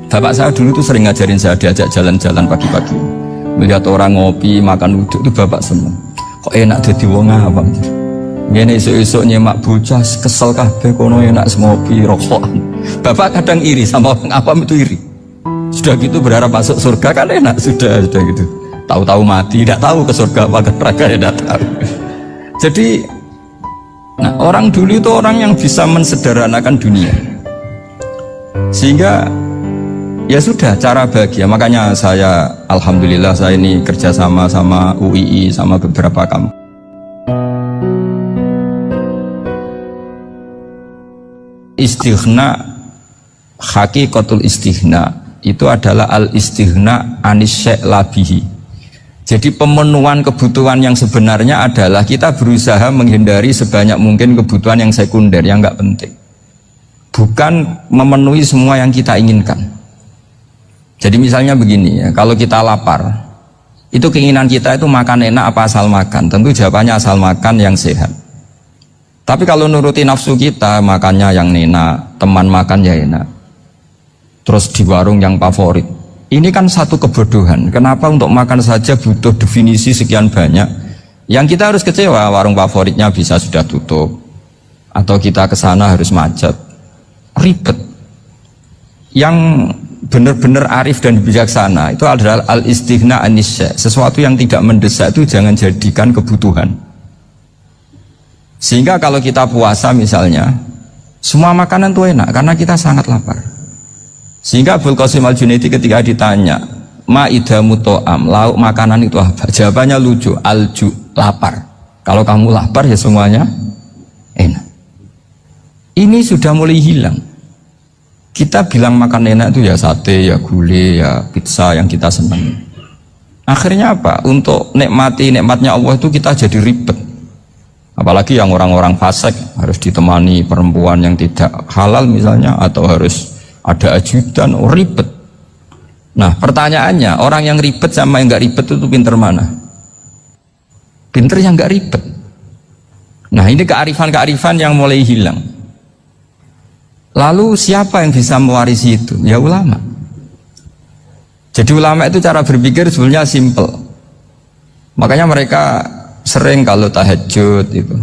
Bapak saya dulu tuh sering ngajarin saya, diajak jalan-jalan pagi-pagi. Melihat orang ngopi, makan uduk itu bapak seneng. Kok enak jadi wong awam. Ngene esuk-esuk nyemak bocah kesel kabeh kono enak ngopi rokokan. Bapak kadang iri sama orang awam itu iri. Sudah gitu berharap masuk surga kan enak sudah gitu. Tahu-tahu mati, tidak tahu ke surga apa ke neraka ya tidak tahu. Jadi nah, orang dulu itu orang yang bisa mensederhanakan dunia. Sehingga ya sudah cara bahagia. Makanya saya alhamdulillah saya ini kerjasama sama UII sama beberapa kampus. Istighna, hakikatul istighna itu adalah al istighna anis syai' labihi. Jadi pemenuhan kebutuhan yang sebenarnya adalah kita berusaha menghindari sebanyak mungkin kebutuhan yang sekunder yang nggak penting, bukan memenuhi semua yang kita inginkan. Jadi misalnya begini ya, kalau kita lapar, itu keinginan kita itu makan enak apa asal makan? Tentu jawabannya asal makan yang sehat. Tapi kalau nuruti nafsu kita, makannya yang enak, teman makan ya enak, terus di warung yang favorit. Ini kan satu kebodohan. Kenapa untuk makan saja butuh definisi sekian banyak? Yang kita harus kecewa, warung favoritnya bisa sudah tutup, atau kita ke sana harus macet, ribet. Yang benar-benar arif dan bijaksana itu adalah al-istighna anisya. Sesuatu yang tidak mendesak itu jangan jadikan kebutuhan. Sehingga kalau kita puasa misalnya, semua makanan itu enak karena kita sangat lapar. Sehingga Abul Qasim Al-Junaidi ketika ditanya ma'idamu to'am, lauk makanan itu apa? Jawabannya lucu, alju, lapar. Kalau kamu lapar ya semuanya enak. Ini sudah mulai hilang. Kita bilang makan enak itu ya sate, ya gulai, ya pizza yang kita senang. Akhirnya apa? Untuk nikmati nikmatnya Allah itu kita jadi ribet. Apalagi yang orang-orang fasik harus ditemani perempuan yang tidak halal misalnya, atau harus ada ajudan, ribet. Nah pertanyaannya, orang yang ribet sama yang nggak ribet itu pinter mana? Pinter yang nggak ribet. Nah ini kearifan-kearifan yang mulai hilang. Lalu siapa yang bisa mewarisi itu? Ya ulama. Jadi ulama itu cara berpikir sebenarnya simple. Makanya mereka sering kalau tahajud itu,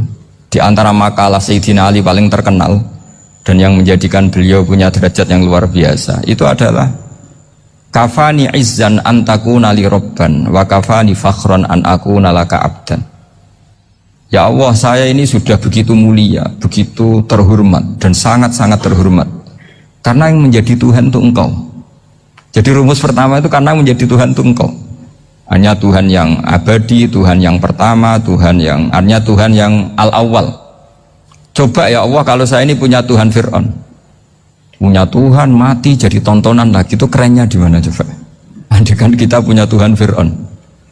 di antara makalah Sayyidina Ali paling terkenal dan yang menjadikan beliau punya derajat yang luar biasa itu adalah kafani izzan antakuna li robban wa kafani fakhron an akuna laka abdan. Ya Allah, saya ini sudah begitu mulia, begitu terhormat dan sangat-sangat terhormat karena yang menjadi Tuhan itu Engkau. Jadi rumus pertama itu karena menjadi Tuhan itu Engkau. Hanya Tuhan yang abadi, Tuhan yang pertama, hanya Tuhan yang al-awwal. Coba ya Allah, kalau saya ini punya Tuhan Fir'aun, punya Tuhan mati jadi tontonan lagi, itu kerennya di mana coba? Andai kan kita punya Tuhan Fir'aun,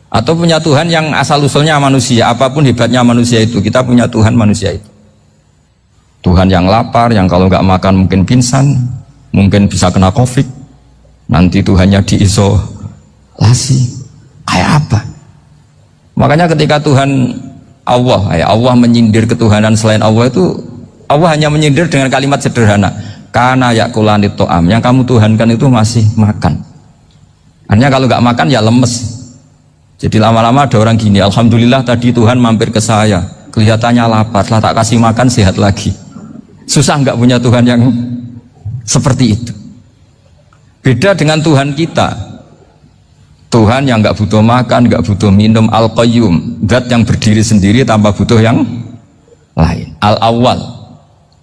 atau punya Tuhan yang asal-usulnya manusia, apapun hebatnya manusia itu, kita punya Tuhan manusia itu. Tuhan yang lapar, yang kalau nggak makan mungkin pingsan, mungkin bisa kena COVID, nanti Tuhannya diisolasi. Kayak apa? Makanya ketika Tuhan Allah menyindir ketuhanan selain Allah itu, Allah hanya menyindir dengan kalimat sederhana, karena yakulani to'am, yang kamu tuhankan itu masih makan. Artinya kalau nggak makan ya lemes. Jadi lama-lama ada orang gini, alhamdulillah tadi Tuhan mampir ke saya, kelihatannya lapar, setelah tak kasih makan sehat lagi. Susah nggak punya Tuhan yang seperti itu. Beda dengan Tuhan kita. Tuhan yang nggak butuh makan, nggak butuh minum, al-qayyum, zat yang berdiri sendiri tanpa butuh yang lain, al-awwal.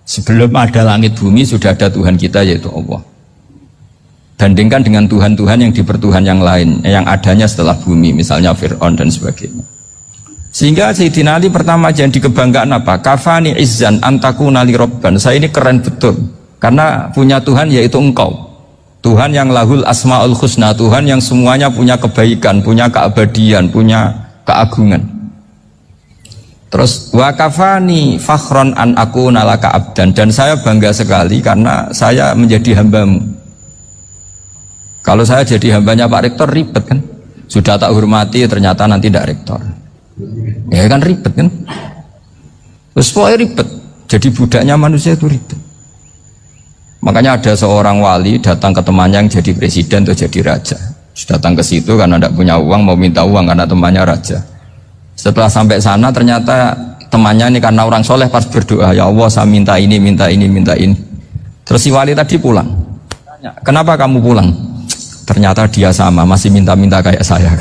Sebelum ada langit bumi sudah ada Tuhan kita yaitu Allah. Bandingkan dengan Tuhan-Tuhan yang dipertuhan yang lain, yang adanya setelah bumi, misalnya Fir'aun dan sebagainya. Sehingga Sayyidina Ali pertama jadi kebanggaan apa? Kafani izzan antakuna li robban. Saya ini keren betul karena punya Tuhan yaitu Engkau. Tuhan yang lahul asma'ul husna, Tuhan yang semuanya punya kebaikan, punya keabadian, punya keagungan. Terus wa kafani fakhron an akuna laka abdan, dan saya bangga sekali karena saya menjadi hambamu. Kalau saya jadi hambanya Pak Rektor ribet kan, sudah tak hormati ternyata nanti tidak rektor, ya kan ribet kan. Terus pokoknya ribet, jadi budaknya manusia itu ribet. Makanya ada seorang wali datang ke temannya yang jadi presiden atau jadi raja. Datang ke situ karena tidak punya uang, mau minta uang karena temannya raja. Setelah sampai sana ternyata temannya ini karena orang soleh pas berdoa, ya Allah saya minta ini, minta ini, minta ini. Terus si wali tadi pulang. Tanya, kenapa kamu pulang? Ternyata dia sama, masih minta-minta kayak saya.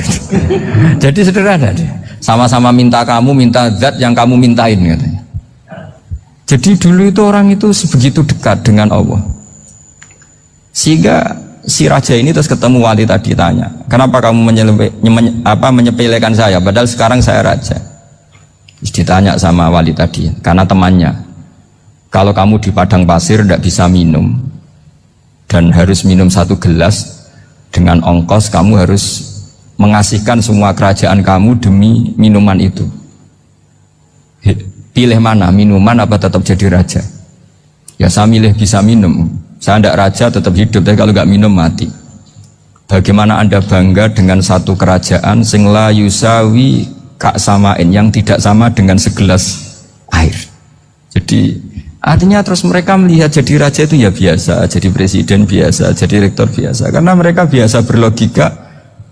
Jadi sederhana dia. Sama-sama minta kamu, minta zat yang kamu mintain katanya. Jadi dulu itu orang itu sebegitu dekat dengan Allah. Sehingga si raja ini terus ketemu wali tadi tanya, kenapa kamu menyepelekan saya padahal sekarang saya raja? Terus ditanya sama wali tadi, karena temannya, kalau kamu di padang pasir tidak bisa minum dan harus minum 1 gelas, dengan ongkos kamu harus mengasihkan semua kerajaan kamu demi minuman itu. Pilih mana, minuman apa tetap jadi raja? Ya saya milih bisa minum. Saya tidak raja tetap hidup, tapi kalau nggak minum mati. Bagaimana Anda bangga dengan satu kerajaan sing la yusawi kak samain, yang tidak sama dengan segelas air. Jadi artinya terus mereka melihat jadi raja itu ya biasa, jadi presiden biasa, jadi rektor biasa. Karena mereka biasa berlogika,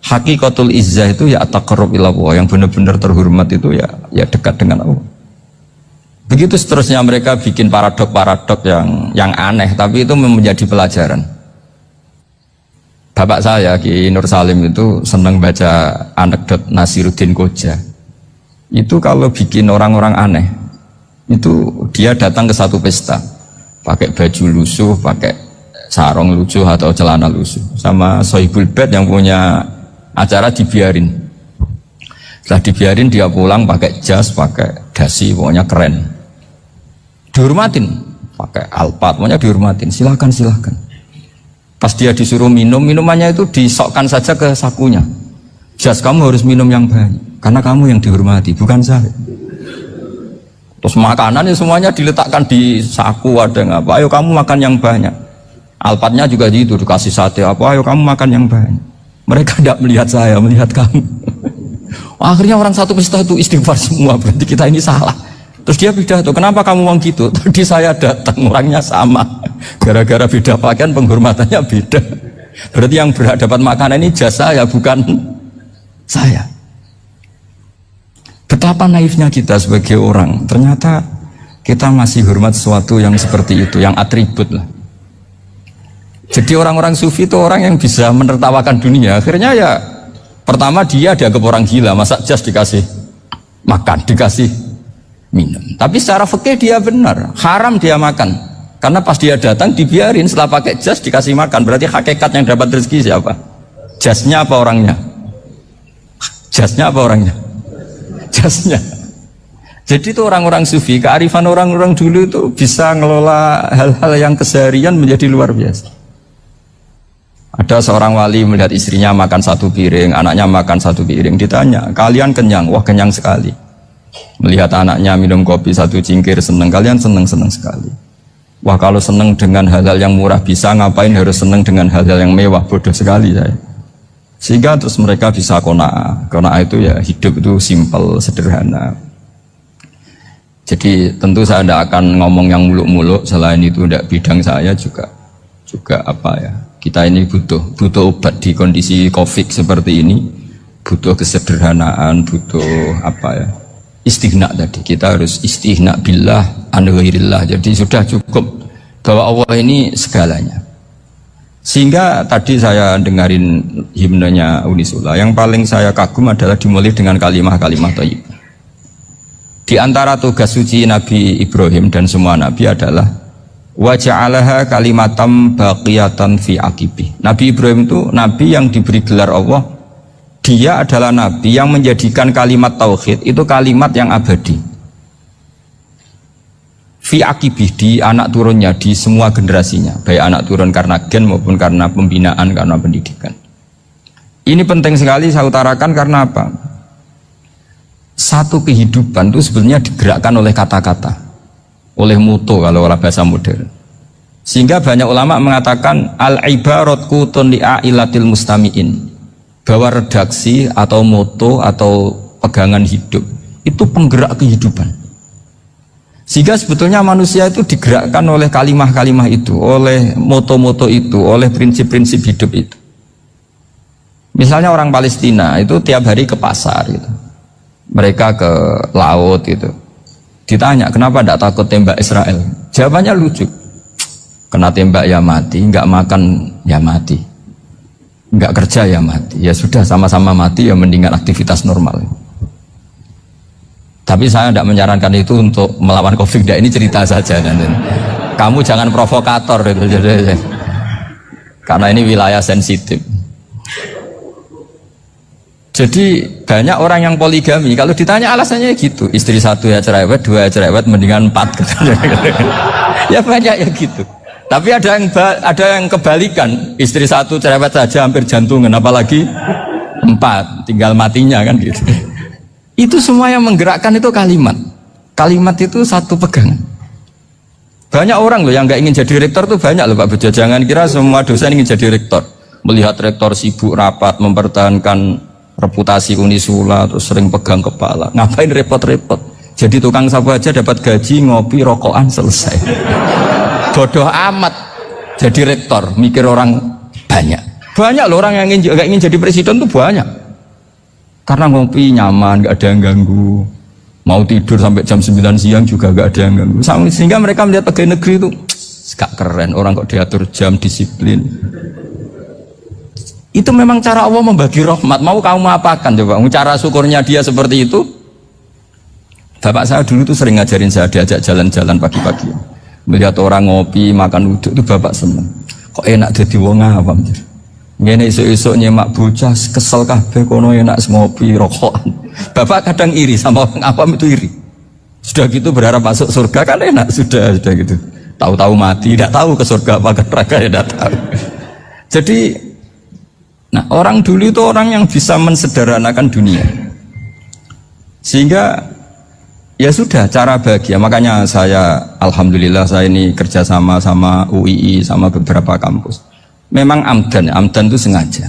hakikatul izzah itu ya taqarrub ila Allah, yang benar-benar terhormat itu ya dekat dengan Allah. Begitu seterusnya mereka bikin paradok-paradok yang aneh, tapi itu menjadi pelajaran. Bapak saya Ki Nur Salim itu senang baca anekdot Nasiruddin Koja. Itu kalau bikin orang-orang aneh, itu dia datang ke satu pesta, pakai baju lusuh, pakai sarung lusuh atau celana lusuh, sama Sohibul Bait yang punya acara dibiarin. Setelah dibiarin dia pulang pakai jas, pakai dasi, pokoknya keren. Dihormatin, pakai alpat, pokoknya dihormatin, silakan. Pas dia disuruh minum, minumannya itu disokkan saja ke sakunya. Jas, kamu harus minum yang banyak, karena kamu yang dihormati, bukan saya. Terus makanannya semuanya diletakkan di saku, ada yang apa, ayo kamu makan yang banyak. Alpatnya juga gitu, dikasih sate apa, ayo kamu makan yang banyak. Mereka tidak melihat saya, melihat kamu. Akhirnya orang satu pesta itu istighfar semua, berarti kita ini salah. Terus dia pidato, kenapa kamu ngomong gitu? Tadi saya datang, orangnya sama. Gara-gara beda pakaian, penghormatannya beda. Berarti yang berhak dapat makanan ini jasa ya, bukan saya. Betapa naifnya kita sebagai orang. Ternyata kita masih hormat sesuatu yang seperti itu, yang atribut lah. Jadi orang-orang sufi itu orang yang bisa menertawakan dunia. Akhirnya ya, pertama dia dianggap orang gila, masa jas dikasih makan, dikasih minum. Tapi secara fikih dia benar, haram dia makan. Karena pas dia datang dibiarin, setelah pakai jas dikasih makan. Berarti hakikat yang dapat rezeki siapa? Jasnya apa orangnya? Jasnya apa orangnya? Jasnya. Jadi itu orang-orang sufi, kearifan orang-orang dulu itu bisa ngelola hal-hal yang keseharian menjadi luar biasa. Ada seorang wali melihat istrinya makan 1 piring, anaknya makan 1 piring. Ditanya, kalian kenyang? Wah kenyang sekali. Melihat anaknya minum kopi 1 cingkir, senang. Kalian senang sekali. Wah kalau senang dengan hal-hal yang murah bisa, ngapain harus senang dengan hal-hal yang mewah? Bodoh sekali saya. Sehingga terus mereka bisa qanaah. Qanaah itu ya hidup itu simpel, sederhana. Jadi tentu saya tidak akan ngomong yang muluk-muluk, selain itu tidak bidang saya juga apa ya. Kita ini butuh obat di kondisi Covid seperti ini, butuh kesederhanaan, butuh apa ya, istighna tadi. Kita harus istighna billah an ghairillah. Jadi sudah cukup bahwa Allah ini segalanya. Sehingga tadi saya dengarin himnenya Unisula, yang paling saya kagum adalah dimulai dengan kalimat-kalimat thayyib. Di antara tugas suci Nabi Ibrahim dan semua Nabi adalah wa ja'alaha kalimatam baqiyatan fi aqibi. Nabi Ibrahim itu Nabi yang diberi gelar Allah. Dia adalah Nabi yang menjadikan kalimat tauhid itu kalimat yang abadi. Fi aqibi, di anak turunnya, di semua generasinya, baik anak turun karena gen maupun karena pembinaan, karena pendidikan. Ini penting sekali saya utarakan karena apa? Satu kehidupan itu sebenarnya digerakkan oleh kata-kata, oleh muto kalau oleh bahasa modern. Sehingga banyak ulama mengatakan al-ibarat qutun li'ailatil mustami'in, bahwa redaksi atau moto atau pegangan hidup itu penggerak kehidupan. Sehingga sebetulnya manusia itu digerakkan oleh kalimah-kalimah itu, oleh moto-moto itu, oleh prinsip-prinsip hidup itu. Misalnya orang Palestina itu tiap hari ke pasar gitu. Mereka ke laut gitu. Ditanya, kenapa tidak takut tembak Israel? Jawabannya lucu. Kena tembak ya mati, nggak makan ya mati, nggak kerja ya mati. Ya sudah, sama-sama mati ya mendingan aktivitas normal. Tapi saya tidak menyarankan itu untuk melawan COVID. Ini cerita saja. Kamu jangan provokator itu. Karena ini wilayah sensitif. Jadi banyak orang yang poligami. Kalau ditanya alasannya gitu, istri satu ya cerewet, dua ya cerewet, mendingan 4. Ya banyak ya gitu. Tapi ada yang kebalikan, istri satu cerewet saja hampir jantungan, apalagi 4, tinggal matinya kan gitu. Itu semua yang menggerakkan itu kalimat. Kalimat itu satu pegangan. Banyak orang loh yang nggak ingin jadi rektor tuh banyak loh Pak Bejo. Jangan kira semua dosen ingin jadi rektor. Melihat rektor sibuk rapat, mempertahankan reputasi Unisula, terus sering pegang kepala. Ngapain repot-repot? Jadi tukang sapu aja dapat gaji, ngopi, rokokan, selesai. Bodoh amat jadi rektor, mikir orang banyak. Banyak loh orang yang nggak ingin jadi presiden tuh banyak. Karena ngopi nyaman, gak ada yang ganggu. Mau tidur sampai jam 9 siang juga gak ada yang ganggu. Sehingga mereka melihat pegawai negeri itu gak keren, orang kok diatur jam, disiplin. Itu memang cara Allah membagi rahmat. Mau kamu apakan coba? Cara syukurnya dia seperti itu. Bapak saya dulu tuh sering ngajarin saya, diajak jalan-jalan pagi-pagi. Melihat orang ngopi, makan uduk itu bapak seneng. Kok enak jadi wong awam. Ngene esuk-esuk nyemak bocah kesel kabeh kono enak ngopi rokokan. Bapak kadang iri sama orang awam itu iri. Sudah gitu berharap masuk surga kan enak sudah gitu. Tahu-tahu mati, tidak tahu ke surga apa ke neraka ya tidak tahu. Jadi nah orang dulu itu orang yang bisa mensederhanakan dunia. Sehingga ya sudah cara bahagia. Makanya saya alhamdulillah saya ini kerjasama sama UII sama beberapa kampus. Memang amdan itu sengaja.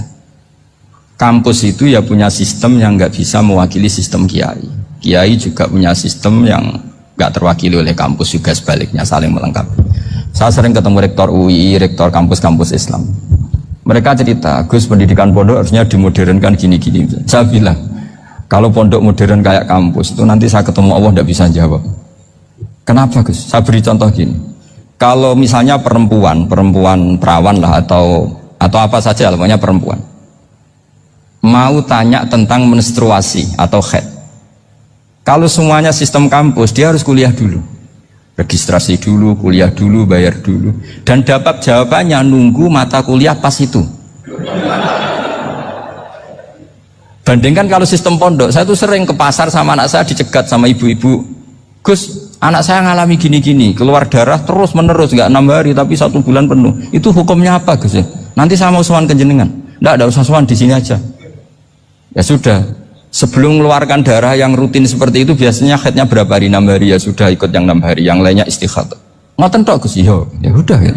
Kampus itu ya punya sistem yang nggak bisa mewakili sistem kiai. Kiai juga punya sistem yang nggak terwakili oleh kampus, juga sebaliknya saling melengkapi. Saya sering ketemu rektor UI, rektor kampus-kampus Islam. Mereka cerita, Gus pendidikan pondok harusnya dimodernkan gini-gini. Saya bilang, kalau pondok modern kayak kampus itu nanti saya ketemu Allah nggak bisa jawab. Kenapa Gus? Saya beri contoh gini. Kalau misalnya perempuan perawan lah atau apa saja namanya perempuan mau tanya tentang menstruasi atau haid, kalau semuanya sistem kampus dia harus kuliah dulu, registrasi dulu, kuliah dulu, bayar dulu, dan dapat jawabannya nunggu mata kuliah pas itu. Bandingkan kalau sistem pondok, saya tuh sering ke pasar sama anak saya dicegat sama ibu-ibu, Gus anak saya ngalami gini-gini, keluar darah terus menerus, nggak 6 hari tapi 1 bulan penuh. Itu hukumnya apa Gus? Nanti saya mau sowan ke jenengan. Nggak usah sowan, di sini aja. Ya sudah, sebelum mengeluarkan darah yang rutin seperti itu biasanya haidnya berapa hari? 6 hari, ya sudah ikut yang 6 hari, yang lainnya istighatsah. Ngoten tok Gus, ya udah ya.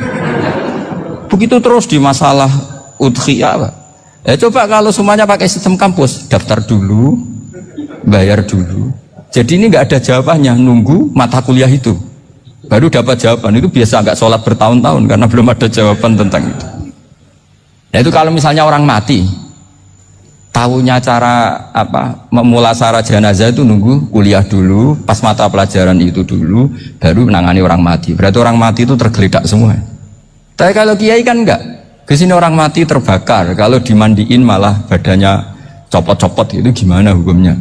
Begitu terus di masalah udhiyah apa? Ya coba kalau semuanya pakai sistem kampus, daftar dulu, bayar dulu. Jadi ini nggak ada jawabannya, nunggu mata kuliah itu baru dapat jawaban. Itu biasa nggak sholat bertahun-tahun karena belum ada jawaban tentang itu. Nah itu kalau misalnya orang mati, tahunya cara apa memulasara jenazah itu nunggu kuliah dulu, pas mata pelajaran itu dulu, baru menangani orang mati. Berarti orang mati itu tergeledak semua. Tapi kalau kiai kan enggak. Kesini orang mati terbakar, kalau dimandiin malah badannya copot-copot, itu gimana hukumnya?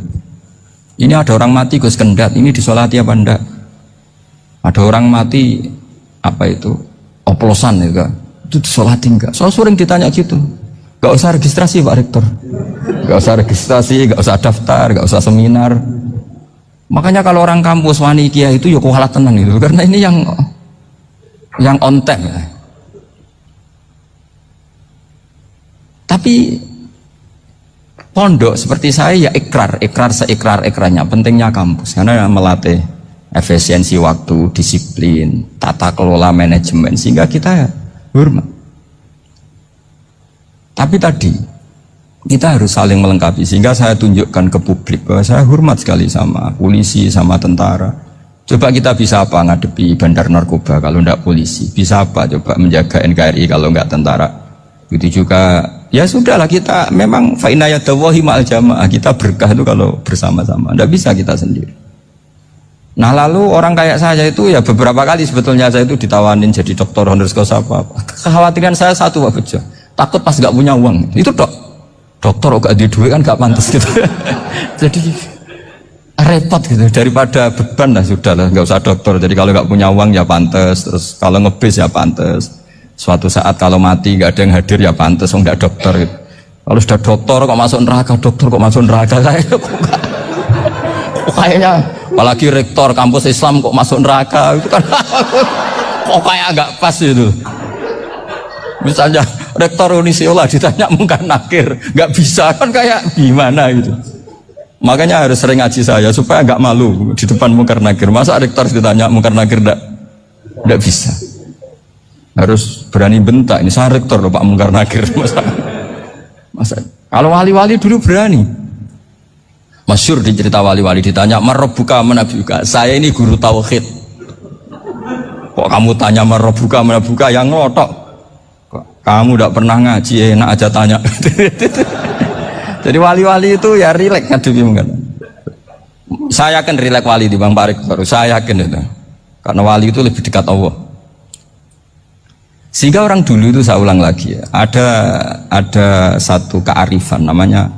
Ini ada orang mati Gus Kendat, ini disolati apa enggak? Ada orang mati apa itu oplosan ya, itu disolati enggak? Soal sering ditanya gitu. Gak usah registrasi Pak Rektor, gak usah registrasi, gak usah daftar, gak usah seminar. Makanya kalau orang kampus wani kiai itu ya kualat tenang itu, karena ini yang on time ya. Tapi pondok seperti saya ya ikrar seikrar-ikrarnya. Pentingnya kampus karena melatih efisiensi waktu, disiplin, tata kelola manajemen, sehingga kita hormat. Tapi tadi kita harus saling melengkapi, sehingga saya tunjukkan ke publik bahwa saya hormat sekali sama polisi, sama tentara. Coba kita bisa apa ngadepi bandar narkoba kalau tidak polisi? Bisa apa coba menjaga NKRI kalau nggak tentara? Itu juga ya sudahlah, kita memang fa inna yadallahi ma'al jamaah, kita berkah itu kalau bersama-sama. Tidak bisa kita sendiri. Nah lalu orang kayak saya itu ya beberapa kali sebetulnya saya itu ditawanin jadi dokter honoris causa apa. Kekhawatiran saya satu Pak Bejo, takut pas nggak punya uang. Itu dokter gak ada duit kan gak pantas gitu. Jadi repot gitu, daripada beban lah sudah lah, nggak usah dokter. Jadi kalau nggak punya uang ya pantas, terus kalau ngebis ya pantas. Suatu saat kalau mati nggak ada yang hadir ya pantas, nggak dokter gitu. Kalau sudah dokter kok masuk neraka, dokter kok masuk neraka, kayaknya apalagi rektor kampus Islam kok masuk neraka itu kan kok kayak agak pas itu. Misalnya rektor Unisiola ditanya Mungkar Nakir nggak bisa kan kayak gimana gitu. Makanya harus sering ngaji saya supaya nggak malu di depan Mungkar Nakir. Masa rektor ditanya Mungkar Nakir nggak bisa. Harus berani bentak, ini saya rektor loh Pak Mungkar Nakir. Masa kalau wali-wali dulu berani. Masyhur di cerita wali-wali ditanya marabbuka manabuka, saya ini guru tauhid. Kok kamu tanya marabbuka manabuka, yang ngotok. Kok kamu tidak pernah ngaji, enak aja tanya. Jadi wali-wali itu ya rileks ngadepi kan. Saya yakin rileks wali di Bang Parik baru, saya yakin itu. Karena wali itu lebih dekat Allah. Sehingga orang dulu itu saya ulang lagi ya, ada satu kearifan namanya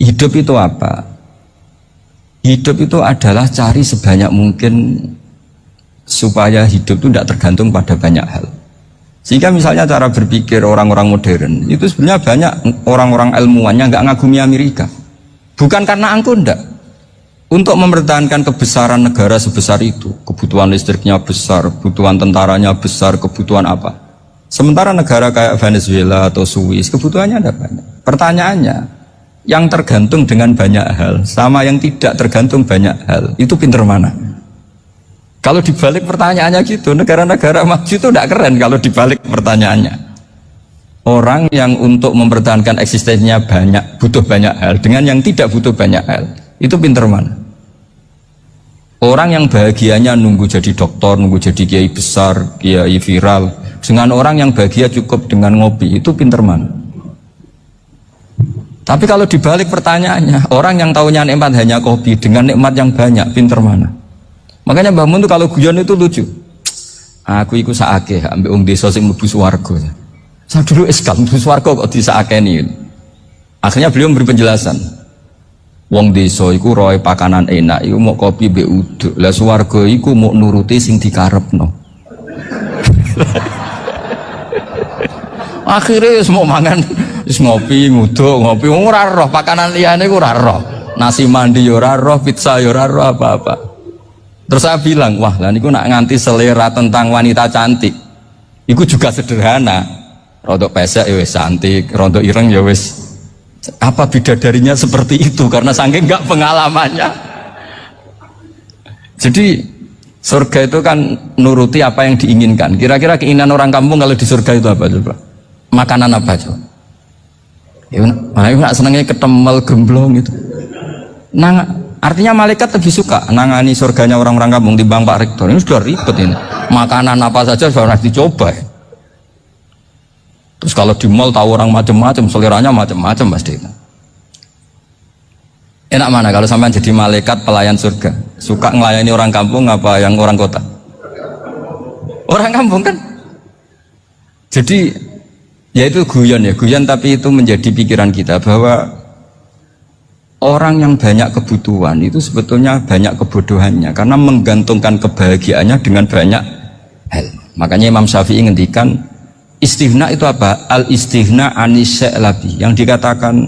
hidup itu apa? Hidup itu adalah cari sebanyak mungkin supaya hidup itu tidak tergantung pada banyak hal. Sehingga misalnya cara berpikir orang-orang modern itu sebenarnya banyak orang-orang ilmuwannya nggak ngagumi Amerika. Bukan karena angkuh ndak. Untuk mempertahankan kebesaran negara sebesar itu, kebutuhan listriknya besar, kebutuhan tentaranya besar, kebutuhan apa? Sementara negara kayak Venezuela atau Swiss kebutuhannya ada banyak. Pertanyaannya, yang tergantung dengan banyak hal sama yang tidak tergantung banyak hal, itu pinter mana? Kalau dibalik pertanyaannya gitu, negara-negara maju itu tidak keren kalau dibalik pertanyaannya. Orang yang untuk mempertahankan eksistensinya banyak, butuh banyak hal, dengan yang tidak butuh banyak hal, itu pinter mana? Orang yang bahagianya nunggu jadi dokter, nunggu jadi kiai besar, kiai viral, dengan orang yang bahagia cukup dengan ngopi, itu pinter mana? Tapi kalau dibalik pertanyaannya, orang yang tahunya nikmat hanya kopi dengan nikmat yang banyak, pinter mana? Makanya Mbah Mun tuh kalau guyon itu lucu. Aku ikut saake ambek wong desa sing mlebu swarga. Saya dulu eskal mlebu swarga kok disakeni. Akhirnya beliau memberi penjelasan. Wong desa iku roe pakanan enak, iku mau kopi mbek uduk. Lah swarga iku mau nuruti sing dikarepno. Akhirnya semua mangan wis ngopi, nguduk, ngopi ora roh pakanan liyane ku ora roh. Nasi mandi yo ora roh, pizza yo ora roh apa-apa. Terus saya bilang, wah lah niku nak nganti selera tentang wanita cantik. Iku juga sederhana. Rodok pesek ya wis cantik, rodok ireng ya wis. Apa bidadarinya seperti itu karena saking enggak pengalamannya. Jadi surga itu kan nuruti apa yang diinginkan. Kira-kira keinginan orang kampung kalau di surga itu apa coba? Makanan apa coba? Ya, mana senangnya ketemel gemblong itu. Nah, artinya malaikat lebih suka nangani surganya orang-orang kampung timbang Pak Rektor. Ini sudah ribet ini. Makanan apa saja sudah harus dicoba. Terus kalau di mall tahu orang macam-macam, seleranya macam-macam pasti. Enak mana kalau sampai jadi malaikat pelayan surga? Suka ngelayani orang kampung apa yang orang kota? Orang kampung kan? Jadi ya itu guyon ya, guyon tapi itu menjadi pikiran kita bahwa orang yang banyak kebutuhan itu sebetulnya banyak kebodohannya karena menggantungkan kebahagiaannya dengan banyak hal. Makanya Imam Syafi'i ngendikan istighna itu apa? Al istighna anisya'i, yang dikatakan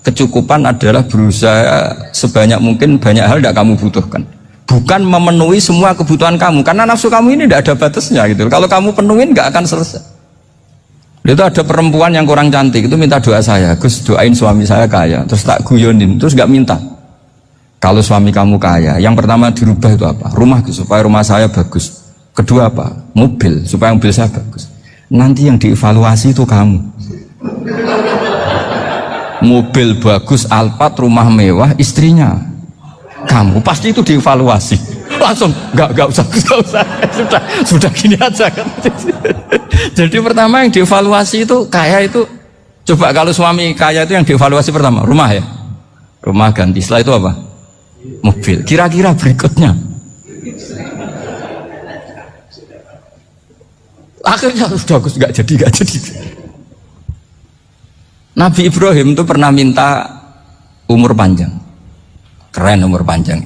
kecukupan adalah berusaha sebanyak mungkin banyak hal tidak kamu butuhkan, bukan memenuhi semua kebutuhan kamu karena nafsu kamu ini tidak ada batasnya gitu. Kalau kamu penuhin nggak akan selesai. Itu ada perempuan yang kurang cantik itu minta doa saya, Gus doain suami saya kaya, terus tak guyonin, terus nggak minta. Kalau suami kamu kaya, yang pertama dirubah itu apa? Rumah supaya rumah saya bagus. Kedua apa? Mobil supaya mobil saya bagus. Nanti yang dievaluasi itu kamu. Mobil bagus, Alphard, rumah mewah, istrinya kamu pasti itu dievaluasi. Langsung enggak usah. Sudah gini aja kan. Jadi pertama yang dievaluasi itu kaya itu, coba kalau suami kaya itu yang dievaluasi pertama rumah ya, rumah ganti. Setelah itu apa? Mobil. Kira-kira berikutnya akhirnya sudah nggak jadi. Nabi Ibrahim itu pernah minta umur panjang, keren umur panjang.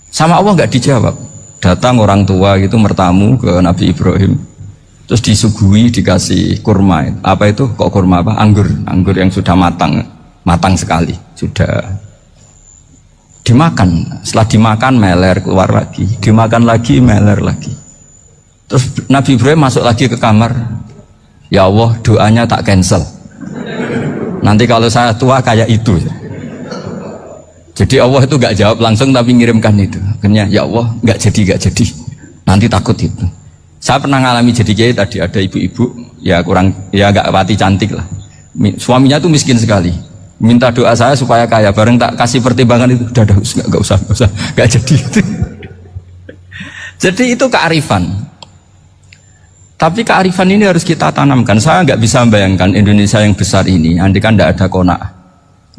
Sama Allah nggak dijawab. Datang orang tua itu mertamu ke Nabi Ibrahim, terus disuguhi dikasih kurma. Apa itu? Kok kurma apa? Anggur yang sudah matang sekali, sudah dimakan. Setelah dimakan meler keluar lagi, dimakan lagi meler lagi. Terus Nabi Ibrahim masuk lagi ke kamar. Ya Allah, doanya tak cancel. Nanti kalau saya tua kayak itu. Jadi Allah itu gak jawab langsung tapi ngirimkan itu. Akhirnya ya Allah gak jadi. Nanti takut itu. Saya pernah ngalami jadi kiai tadi, ada ibu-ibu ya gak pati cantik lah. Suaminya tuh miskin sekali. Minta doa saya supaya kaya. Bareng tak kasih pertimbangan itu, udah gak usah, gak jadi. Jadi itu kearifan. Tapi kearifan ini harus kita tanamkan. Saya nggak bisa membayangkan Indonesia yang besar ini, andai kan tidak ada konak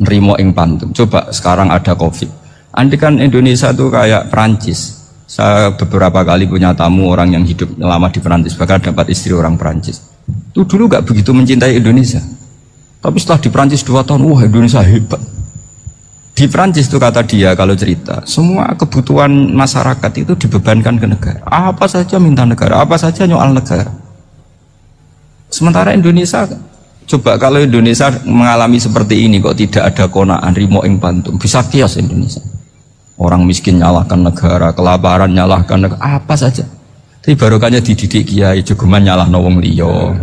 nerimo ing pantum. Coba sekarang ada COVID. Andai kan Indonesia itu kayak Perancis. Saya beberapa kali punya tamu orang yang hidup lama di Perancis, bahkan dapat istri orang Perancis. Itu dulu nggak begitu mencintai Indonesia. Tapi setelah di Perancis 2 tahun, wah Indonesia hebat. Di Perancis itu kata dia kalau cerita, semua kebutuhan masyarakat itu dibebankan ke negara. Apa saja minta negara, apa saja nyoal negara. Sementara Indonesia, coba kalau Indonesia mengalami seperti ini kok tidak ada konaan rimo ing pantum, bisa kios Indonesia. Orang miskin nyalahkan negara, kelaparan nyalahkan negara, apa saja. Tapi barokahnya dididik kiai, jogeman nyalahno wong liya.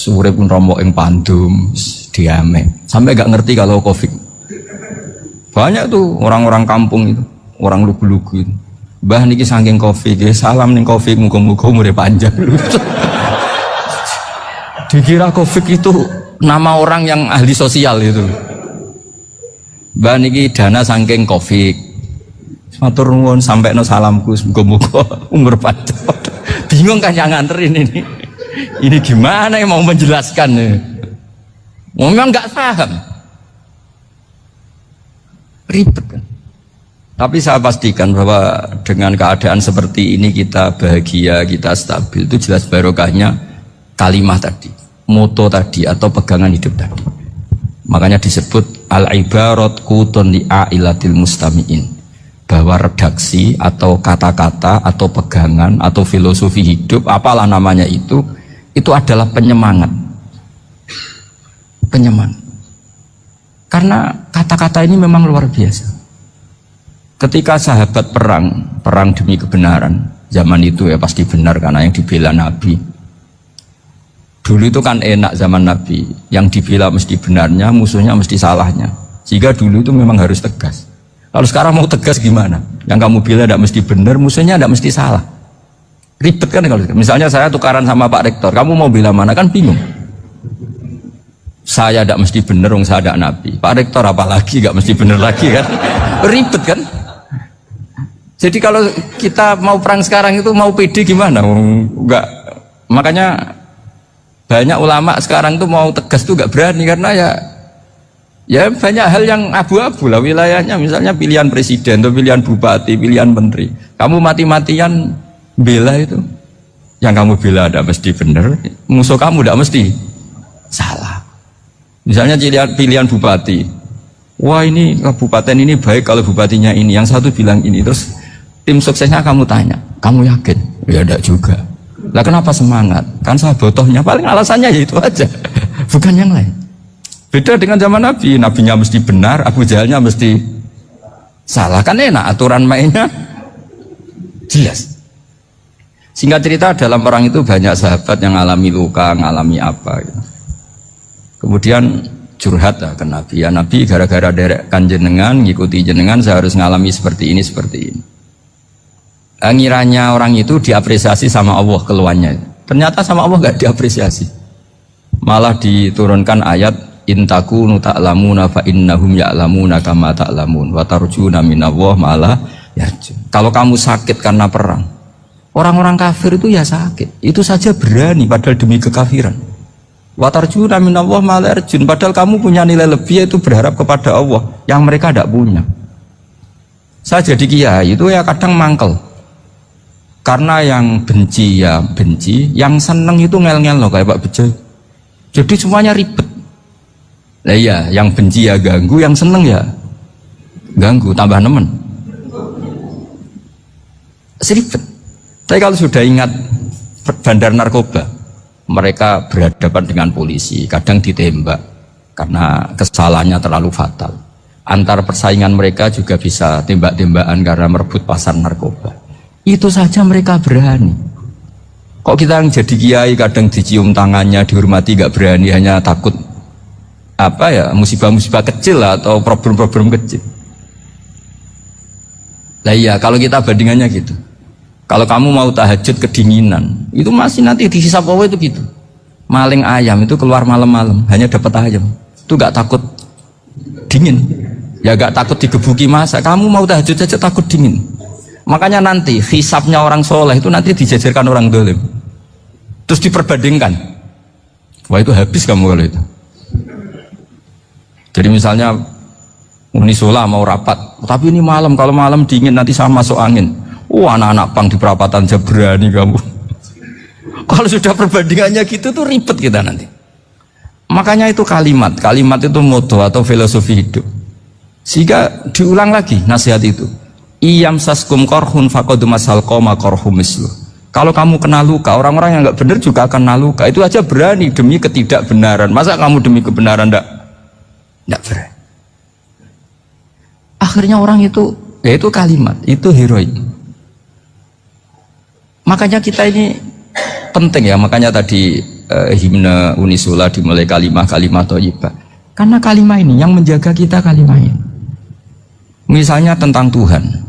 Urip pun romo ing pandum, diame. Sampai gak ngerti kalau Covid. Banyak tuh orang-orang kampung itu, orang lugu-lugu itu. Mbah niki saking Covid, ya salam ning Covid, muga-muga umure panjang. Dikira Covid itu nama orang yang ahli sosial itu. Mbah niki dana saking Covid. Matur nuwun sampekno salamku, muga-muga umur panjang. Bingung kan yang nganterin ini. Ini gimana yang mau menjelaskan? Memang nggak paham. Ribet kan. Tapi saya pastikan bahwa dengan keadaan seperti ini kita bahagia, kita stabil, itu jelas barokahnya kalimah tadi, moto tadi atau pegangan hidup tadi. Makanya disebut al-ibarat qutun li'ailatil mustami'in, bahwa redaksi atau kata-kata atau pegangan atau filosofi hidup, apalah namanya itu adalah penyemangat. Karena kata-kata ini memang luar biasa. Ketika sahabat perang demi kebenaran, zaman itu ya pasti benar karena yang dibela Nabi. Dulu itu kan enak zaman Nabi, yang dibela mesti benarnya, musuhnya mesti salahnya. Sehingga dulu itu memang harus tegas. Kalau sekarang mau tegas gimana? Yang kamu bela tidak mesti benar, musuhnya tidak mesti salah. Ribet kan kalau misalnya saya tukaran sama Pak Rektor, kamu mau bela mana kan bingung. Saya tidak mesti bener, saya tidak Nabi. Pak Rektor apalagi nggak mesti bener lagi kan? Ribet kan? Jadi kalau kita mau perang sekarang itu mau pede gimana? Enggak. Makanya banyak ulama sekarang tuh mau tegas tuh nggak berani karena ya banyak hal yang abu-abu lah wilayahnya. Misalnya pilihan presiden atau pilihan bupati, pilihan menteri. Kamu mati-matian bela itu, yang kamu bela tidak mesti bener, musuh kamu tidak mesti salah. Misalnya pilihan bupati, wah ini kabupaten ini baik kalau bupatinya ini, yang satu bilang ini, terus tim suksesnya kamu tanya, kamu yakin? Ya tidak juga. Lah kenapa semangat? Kan saya botohnya, paling alasannya ya itu aja, bukan yang lain. Beda dengan zaman Nabi, Nabinya mesti benar, Abu Jahalnya mesti salah, kan enak aturan mainnya jelas. Singkat cerita dalam perang itu banyak sahabat yang ngalami luka, ngalami apa gitu. Kemudian curhat ke Nabi, ya Nabi gara-gara derekkan jenengan, ngikuti jenengan saya harus ngalami seperti ini. Ngiranya orang itu diapresiasi sama Allah keluarnya, ternyata sama Allah gak diapresiasi. Malah diturunkan ayat intakunu ta'lamuna fa innahum ya'lamuna kama ta'lamun wa tarjuna minallah malah yarjun. Kalau kamu sakit karena perang, orang-orang kafir itu ya sakit, itu saja berani padahal demi kekafiran. Wa tarjuna minallah ma la yarjun, padahal kamu punya nilai lebih, yaitu berharap kepada Allah yang mereka tidak punya. Saya jadi kiai itu ya kadang mangkel, karena yang benci ya benci, yang seneng itu ngel-ngel loh kayak Pak Bejo. Jadi semuanya ribet. Nah iya, yang benci ya ganggu, yang seneng ya ganggu, tambah nemen. Seribet. Tapi kalau sudah ingat bandar narkoba, mereka berhadapan dengan polisi, kadang ditembak karena kesalahannya terlalu fatal. Antar persaingan mereka juga bisa tembak-tembakan karena merebut pasar narkoba. Itu saja mereka berani. Kok kita yang jadi kiai kadang dicium tangannya, dihormati, gak berani, hanya takut apa ya, musibah-musibah kecil lah, atau problem-problem kecil. Nah iya, kalau kita bandingannya gitu. Kalau kamu mau tahajud kedinginan, itu masih nanti dihisap Allah itu gitu. Maling ayam itu keluar malam-malam, hanya dapat ayam. Itu gak takut dingin. Ya gak takut digebuki masa. Kamu mau tahajud saja takut dingin. Makanya nanti hisapnya orang soleh itu nanti dijajarkan orang dolim. Terus diperbandingkan. Wah itu habis kamu kalau itu. Jadi misalnya Unisola mau rapat, tapi ini malam, kalau malam dingin nanti sama masuk angin. Anak-anak pang di perapatan aja berani kamu. Kalau sudah perbandingannya gitu tuh ribet kita nanti. Makanya itu kalimat itu moto atau filosofi hidup. Sehingga diulang lagi nasihat itu. Iyam saskum korhun fakodu masal koma korhum mislu. Kalau kamu kena luka, orang-orang yang nggak benar juga akan kena luka. Itu aja berani demi ketidakbenaran. Masa kamu demi kebenaran nggak berani? Akhirnya orang itu, ya itu kalimat, itu heroik. Makanya kita ini penting ya, makanya tadi himne Unisula dimulai kalimah thayyibah. Karena kalimah ini yang menjaga kita, kalimah ini. Misalnya tentang Tuhan.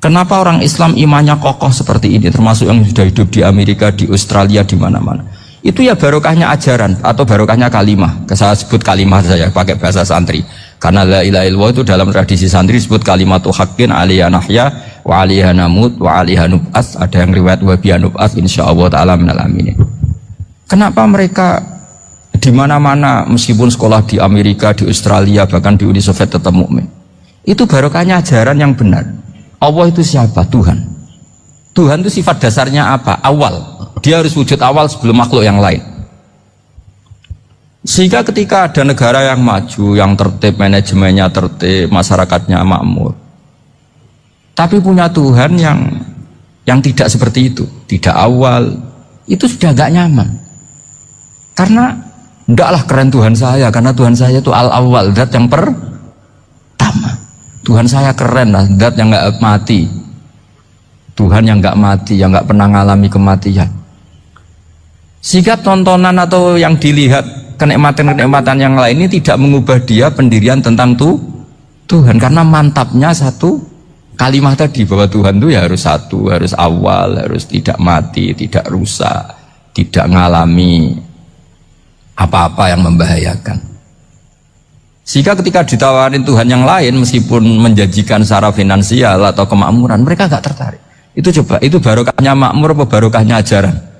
Kenapa orang Islam imannya kokoh seperti ini, termasuk yang sudah hidup di Amerika, di Australia, di mana-mana. Itu ya barokahnya ajaran atau barokahnya kalimah. Saya sebut kalimah saya pakai bahasa santri. Karena la ilaha illallah itu dalam tradisi santri disebut kalimatu haqqin alaiha nahya wa alaiha namut wa alaiha nub'ats. Ada yang riwayat wa biha nub'ats insyaallah taala minal aminin. Kenapa mereka di mana-mana meskipun sekolah di Amerika, di Australia, bahkan di Uni Soviet tetap mukmin? Itu barokahnya ajaran yang benar. Allah itu siapa? Tuhan. Tuhan itu sifat dasarnya apa? Awal. Dia harus wujud awal sebelum makhluk yang lain. Sehingga ketika ada negara yang maju, yang tertib, manajemennya tertib, masyarakatnya makmur, tapi punya Tuhan yang tidak seperti itu, tidak awal, itu sudah gak nyaman. Karena ndaklah keren Tuhan saya, karena Tuhan saya itu al-awwal, zat yang pertama. Tuhan saya keren lah, zat yang gak mati, Tuhan yang gak mati, yang gak pernah mengalami kematian. Sehingga tontonan atau yang dilihat kenikmatan-kenikmatan yang lain ini tidak mengubah dia pendirian tentang Tuhan, karena mantapnya satu kalimat tadi bahwa Tuhan itu ya harus satu, harus awal, harus tidak mati, tidak rusak, tidak mengalami apa-apa yang membahayakan. Sehingga ketika ditawarin Tuhan yang lain meskipun menjanjikan secara finansial atau kemakmuran, mereka gak tertarik. Itu coba, itu barokahnya makmur apa barokahnya ajaran?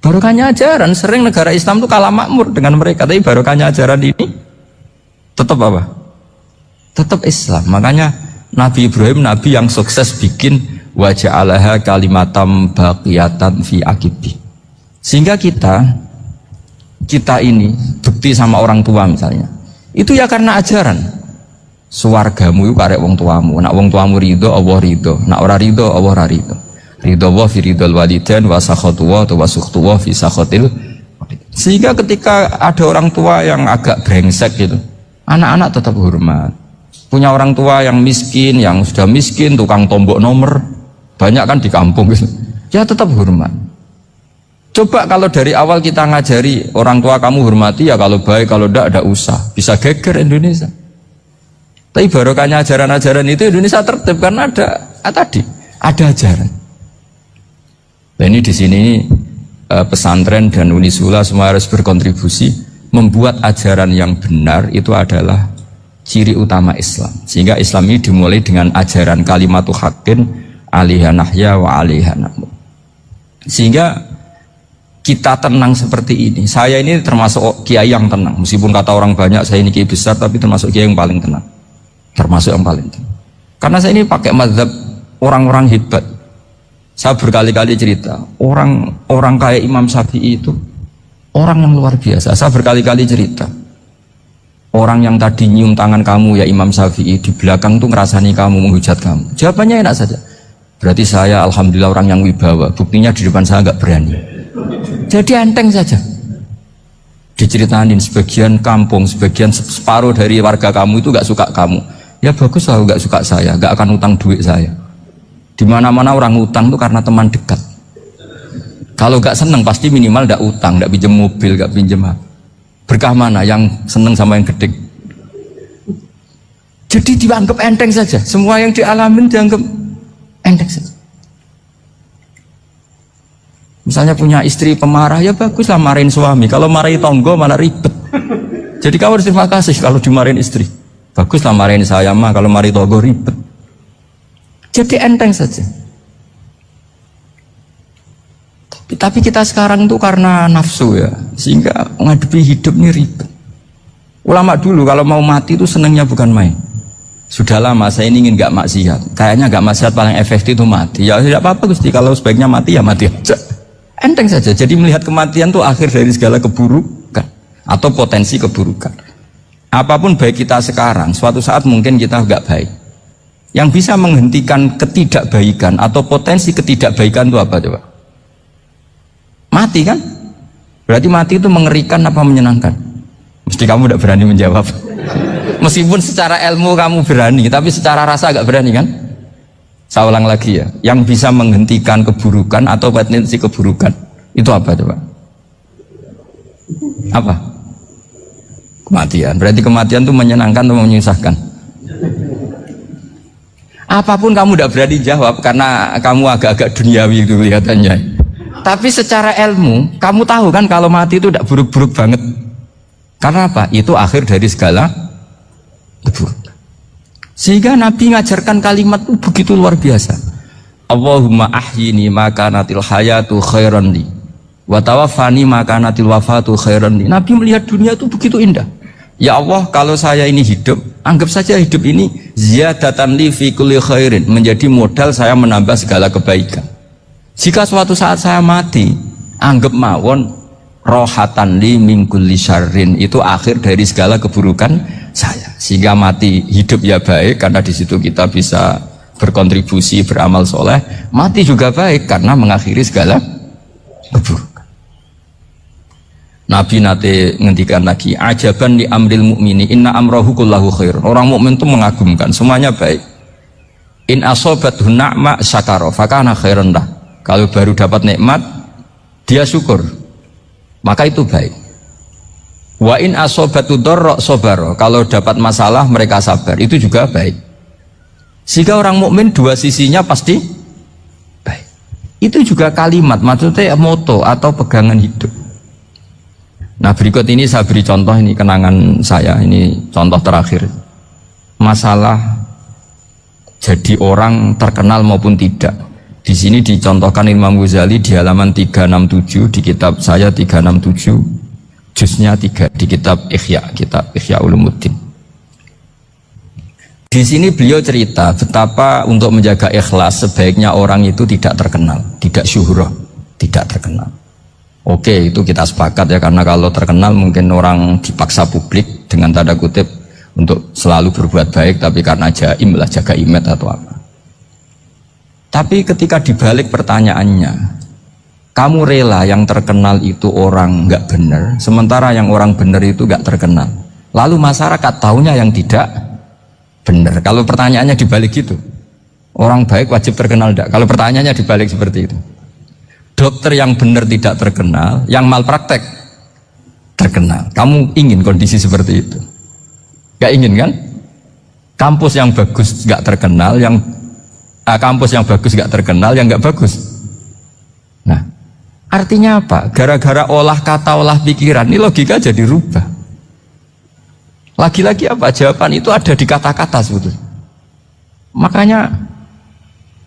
Barokahnya ajaran. Sering negara Islam itu kalah makmur dengan mereka, tapi barokahnya ajaran ini tetap apa? Tetap Islam. Makanya Nabi Ibrahim, Nabi yang sukses bikin waja'alaha kalimatam baqiyatan fi akibi. Sehingga kita ini bukti sama orang tua misalnya, itu ya karena ajaran. Suwargamu itu karek wong tuamu. Nak wong tuamu ridho, Allah ridho. Nak ora ridho, Allah ora ridho. Ridho wa fi ridhol walidain wa sakhatu wa sukhtu wa fi sakhatil. Sehingga ketika ada orang tua yang agak brengsek gitu, anak-anak tetap hormat. Punya orang tua yang miskin, yang sudah miskin, tukang tombok nomor, banyak kan di kampung gitu, ya tetap hormat. Coba kalau dari awal kita ngajari orang tua kamu hormati ya, kalau baik, kalau tidak usah, bisa geger Indonesia. Tapi barokahnya ajaran-ajaran itu Indonesia tertib karena ada ajaran. Nah ini di sini pesantren dan Unisula semua harus berkontribusi membuat ajaran yang benar itu adalah ciri utama Islam. Sehingga Islam ini dimulai dengan ajaran kalimatu haqqin alaiha nahya wa alaiha namut. Sehingga kita tenang seperti ini. Saya ini termasuk kiai yang tenang. Meskipun kata orang banyak saya ini kiai besar, tapi termasuk kiai yang paling tenang. Termasuk yang paling tenang. Karena saya ini pakai mazhab orang-orang hebat. Saya berkali-kali cerita, orang kayak Imam Syafi'i itu orang yang luar biasa. Saya berkali-kali cerita. Orang yang tadi nyium tangan kamu ya Imam Syafi'i, di belakang tuh ngerasani kamu, menghujat kamu. Jawabannya enak saja. Berarti saya alhamdulillah orang yang wibawa. Buktinya di depan saya nggak berani. Jadi enteng saja. Diceritain sebagian kampung, sebagian separuh dari warga kamu itu nggak suka kamu. Ya bagus lah nggak suka saya, nggak akan utang duit saya. Di mana-mana orang utang tuh karena teman dekat. Kalau nggak seneng pasti minimal nggak utang, nggak pinjam mobil, nggak pinjam apa. Berkah mana yang seneng sama yang gede? Jadi dianggap enteng saja. Semua yang dialamin dianggap enteng saja. Misalnya punya istri pemarah, ya baguslah marahin suami. Kalau marahin tonggo malah ribet. Jadi kau harus terima kasih kalau dimarahin istri. Baguslah marahin saya mah, kalau marahin tonggo ribet. Jadi enteng saja. Tapi kita sekarang tuh karena nafsu ya, sehingga menghadapi hidup ini ribet. Ulama dulu kalau mau mati itu senangnya bukan main. Sudah lama saya ini ingin gak maksiat. Kayaknya gak maksiat paling efektif itu mati. Ya tidak apa-apa Gusti, kalau sebaiknya mati ya mati aja. Enteng saja. Jadi melihat kematian itu akhir dari segala keburukan atau potensi keburukan. Apapun baik kita sekarang, suatu saat mungkin kita gak baik. Yang bisa menghentikan ketidakbaikan atau potensi ketidakbaikan itu apa coba? Mati kan? Berarti mati itu mengerikan apa menyenangkan? Mesti kamu tidak berani menjawab. Meskipun secara ilmu kamu berani, tapi secara rasa agak berani kan? Saya ulang lagi ya. Yang bisa menghentikan keburukan atau potensi keburukan itu apa coba? Apa? Kematian. Berarti kematian itu menyenangkan atau menyusahkan? Apapun kamu tidak berani jawab karena kamu agak-agak duniawi itu kelihatannya. Tapi secara ilmu, kamu tahu kan kalau mati itu tidak buruk-buruk banget. Karena apa? Itu akhir dari segala keburukan. Sehingga Nabi ngajarkan kalimat itu begitu luar biasa. Allahumma ahyini maka natil hayatu khairan li wa tawaffani maka natil wafatu khairan li. Nabi melihat dunia itu begitu indah. Ya Allah, kalau saya ini hidup, anggap saja hidup ini ziyadatan li fi kulli khairin, menjadi modal saya menambah segala kebaikan. Jika suatu saat saya mati, anggap mawon rohatan li min kulli syarrin, itu akhir dari segala keburukan saya. Sehingga mati hidup ya baik karena di situ kita bisa berkontribusi beramal soleh. Mati juga baik karena mengakhiri segala keburukan. Nabi nate ngendikan lagi, ajaban li amril mu'mini inna amrahu kullahu khair. Orang mukmin itu mengagumkan, semuanya baik. In asobathu na'ma syakara fakana khairan lah. Kalau baru dapat nikmat, dia syukur, maka itu baik. Wa in asobatu dorro sobaro, kalau dapat masalah mereka sabar, itu juga baik. Sehingga orang mukmin dua sisinya pasti baik. Itu juga kalimat, maksudnya moto atau pegangan hidup. Nah berikut ini saya beri contoh, ini kenangan saya, ini contoh terakhir. Masalah jadi orang terkenal maupun tidak. Di sini dicontohkan Imam Ghazali di halaman 367 di kitab saya 367, juznya 3 di kitab Ihya Ulumuddin. Di sini beliau cerita betapa untuk menjaga ikhlas sebaiknya orang itu tidak terkenal, tidak syuhrah, tidak terkenal. Oke, itu kita sepakat ya, karena kalau terkenal mungkin orang dipaksa publik dengan tanda kutip untuk selalu berbuat baik, tapi karena jaim lah, jaga image atau apa. Tapi ketika dibalik pertanyaannya, kamu rela yang terkenal itu orang nggak benar, sementara yang orang benar itu nggak terkenal. Lalu masyarakat taunya yang tidak benar. Kalau pertanyaannya dibalik gitu, orang baik wajib terkenal enggak? Kalau pertanyaannya dibalik seperti itu, dokter yang benar tidak terkenal, yang malpraktek terkenal. Kamu ingin kondisi seperti itu? Gak ingin kan? Kampus yang bagus gak terkenal, kampus yang bagus gak terkenal, yang gak bagus. Nah, artinya apa? Gara-gara olah kata, olah pikiran, ini logika jadi rubah. Lagi-lagi apa jawaban itu ada di kata-kata sebetulnya. Makanya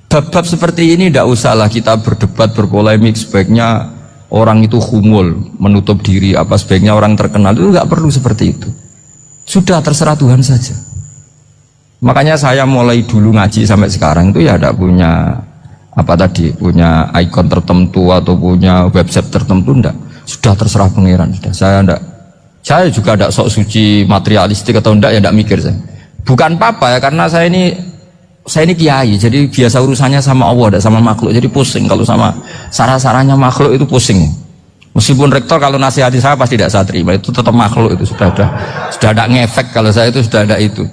bab-bab seperti ini tidak usahlah kita berdebat, berpolemik. Sebaiknya orang itu humul, menutup diri. Apa sebaiknya orang terkenal itu nggak perlu seperti itu. Sudah terserah Tuhan saja. Makanya saya mulai dulu ngaji sampai sekarang itu ya tidak punya apa tadi, punya ikon tertentu atau punya website tertentu, enggak. Sudah terserah pangeran. Sudah saya juga tidak sok suci materialistik atau enggak, ya tidak mikir saya. Bukan apa-apa ya, karena saya ini kiai, jadi biasa urusannya sama Allah, tidak sama makhluk. Jadi pusing kalau sama sarah-sarahnya makhluk itu pusing. Meskipun rektor kalau nasihati saya pasti tidak saya terima, itu tetap makhluk, itu sudah ada ngefek kalau saya itu sudah ada itu.